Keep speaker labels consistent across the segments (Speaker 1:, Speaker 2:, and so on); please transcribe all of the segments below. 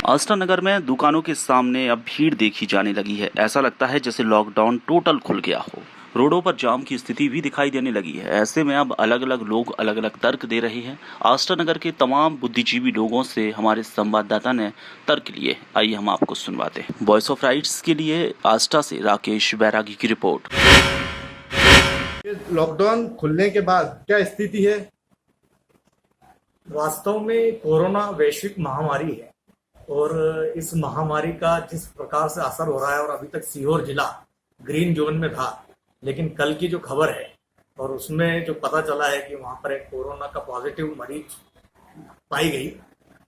Speaker 1: आस्था नगर में दुकानों के सामने अब भीड़ देखी जाने लगी है। ऐसा लगता है जैसे लॉकडाउन टोटल खुल गया हो। रोडों पर जाम की स्थिति भी दिखाई देने लगी है। ऐसे में अब अलग अलग लोग अलग अलग तर्क दे रहे हैं। आस्था नगर के तमाम बुद्धिजीवी लोगों से हमारे संवाददाता ने तर्क लिए। आइए हम आपको सुनवाते हैं। वॉइस ऑफ राइट्स के लिए आस्था से राकेश बैरागी की रिपोर्ट।
Speaker 2: लॉकडाउन खुलने के बाद क्या स्थिति है?
Speaker 3: वास्तव में कोरोना वैश्विक महामारी है और इस महामारी का जिस प्रकार से असर हो रहा है, और अभी तक सीहोर जिला ग्रीन जोन में था, लेकिन कल की जो खबर है और उसमें जो पता चला है कि वहां पर एक कोरोना का पॉजिटिव मरीज पाई गई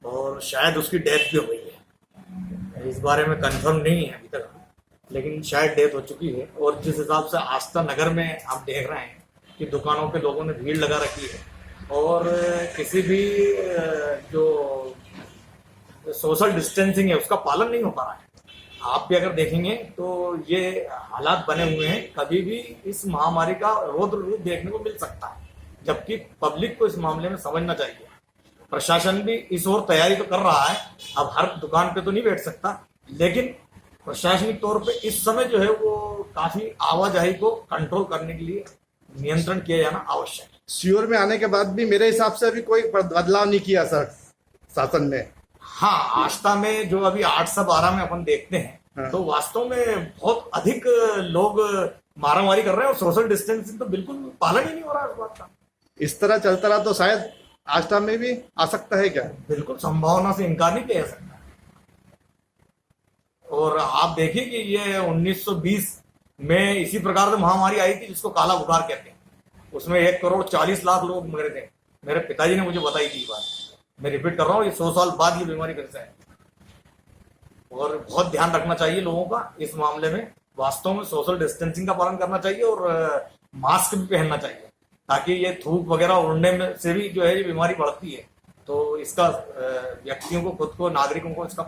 Speaker 3: और शायद उसकी डेथ भी हो गई है। इस बारे में कंफर्म नहीं है अभी तक, लेकिन शायद डेथ हो चुकी है। और जिस हिसाब से आस्था नगर में आप देख रहे हैं कि दुकानों पे लोगों ने भीड़ लगा रखी है और किसी भी जो सोशल डिस्टेंसिंग है उसका पालन नहीं हो पा रहा है। आप भी अगर देखेंगे तो ये हालात बने हुए हैं, कभी भी इस महामारी का रौद्र रूप देखने को मिल सकता है, जबकि पब्लिक को इस मामले में समझना चाहिए। प्रशासन भी इस ओर तैयारी तो कर रहा है, अब हर दुकान पे तो नहीं बैठ सकता, लेकिन प्रशासनिक तौर पे इस समय जो है वो काफी आवाजाही को कंट्रोल करने के लिए नियंत्रण किया जाना आवश्यक है।
Speaker 2: सीहोर में आने के बाद भी मेरे हिसाब से अभी कोई बदलाव नहीं किया सर शासन ने।
Speaker 3: हाँ, आस्था में जो अभी 8 से 12 में अपन देखते हैं,
Speaker 2: हाँ।
Speaker 3: तो वास्तव में बहुत अधिक लोग मारामारी कर रहे हैं और सोशल डिस्टेंसिंग तो बिल्कुल पालन ही नहीं हो रहा है इस बात का।
Speaker 2: इस तरह चलता रहा तो शायद आस्था में भी आ सकता है क्या?
Speaker 3: बिल्कुल संभावना से इनकार नहीं किया जा सकता। और आप देखिए कि ये 1920 में इसी प्रकार से महामारी आई थी जिसको काला बुखार कहते हैं। उसमें 1,40,00,000 लोग मरे थे। मेरे पिताजी ने मुझे बताई थी बात, मैं रिपीट कर रहा हूँ, ये 100 साल बाद ये बीमारी फिर से है। और बहुत ध्यान रखना चाहिए लोगों का इस मामले में। वास्तव में सोशल डिस्टेंसिंग का पालन करना चाहिए और मास्क भी पहनना चाहिए, ताकि ये थूक वगैरह उड़ने में से भी जो है ये बीमारी बढ़ती है। तो इसका व्यक्तियों को, खुद को, नागरिकों को इसका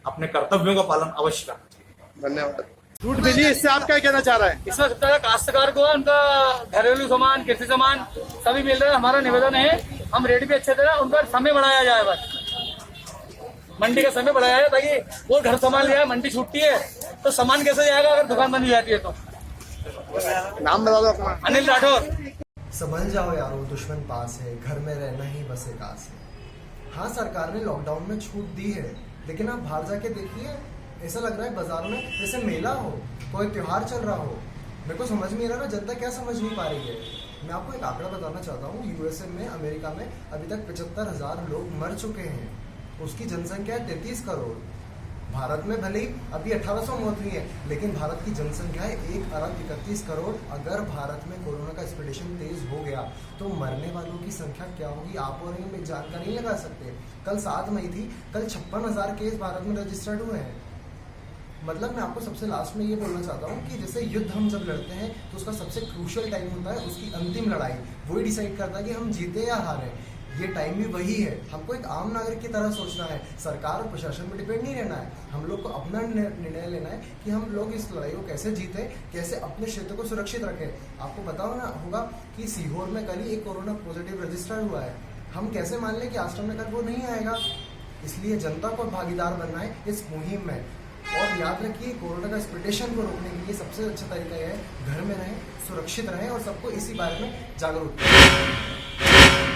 Speaker 3: अपने कर्तव्यों का पालन अवश्य करना चाहिए।
Speaker 2: धन्यवाद। छूट मिली, इससे आप क्या कहना चाह रहे हैं?
Speaker 4: इसमें सबसे ज्यादा काश्तकार को उनका घरेलू सामान, कृषि सामान सभी मिल रहा है। हमारा निवेदन है, हम रेट भी अच्छे दे रहे हैं, उनका समय बढ़ाया जाए, बस मंडी का समय बढ़ाया जाए, ताकि वो घर सामान लिया है, मंडी छूटती है तो सामान कैसे जाएगा अगर दुकान बंद हो जाती है तो।
Speaker 2: नाम बता दो अपना।
Speaker 4: अनिल राठौर।
Speaker 5: समझ जाओ यारो, दुश्मन पास है, घर में रहना ही बस एक आस है। हाँ, सरकार ने लॉकडाउन में छूट दी है, लेकिन आप बाहर जाके देखिए, ऐसा लग रहा है बाजार में जैसे मेला हो, कोई त्योहार चल रहा हो। मेरे को समझ में आ रहा है जनता क्या समझ नहीं पा रही है। मैं आपको एक आंकड़ा बताना चाहता हूँ। यूएसए में, अमेरिका में अभी तक 75,000 लोग मर चुके हैं। उसकी जनसंख्या है 33 करोड़। भारत में भले ही अभी 1800 मौत हुई है, लेकिन भारत की जनसंख्या है 1,31 करोड़। अगर भारत में कोरोना का स्प्रेडेशन तेज हो गया तो मरने वालों की संख्या क्या होगी आप और मैं जानकारी नहीं लगा सकते। कल 7 मई थी, कल 56,000 केस भारत में रजिस्टर्ड हुए हैं। मतलब मैं आपको सबसे लास्ट में ये बोलना चाहता हूँ कि जैसे युद्ध हम जब लड़ते हैं तो उसका सबसे क्रूशियल टाइम होता है उसकी अंतिम लड़ाई, वही डिसाइड करता है कि हम जीते या हारे। ये टाइम भी वही है। हमको एक आम नागरिक की तरह सोचना है, सरकार और प्रशासन पर डिपेंड नहीं रहना है। हम लोग को अपना निर्णय लेना है कि हम लोग इस लड़ाई को कैसे जीते, कैसे अपने क्षेत्र को सुरक्षित रखें। आपको पता होगा कि सीहोर में कल ही एक कोरोना पॉजिटिव रजिस्टर हुआ है। हम कैसे मान लें कि आश्रम में कल वो नहीं आएगा? इसलिए जनता को भागीदार बनना है इस मुहिम में। और याद रखिए, कोरोना का स्प्रेडेशन को रोकने के लिए सबसे अच्छा तरीका यह है घर में रहें, सुरक्षित रहें और सबको इसी बारे में जागरूक करें।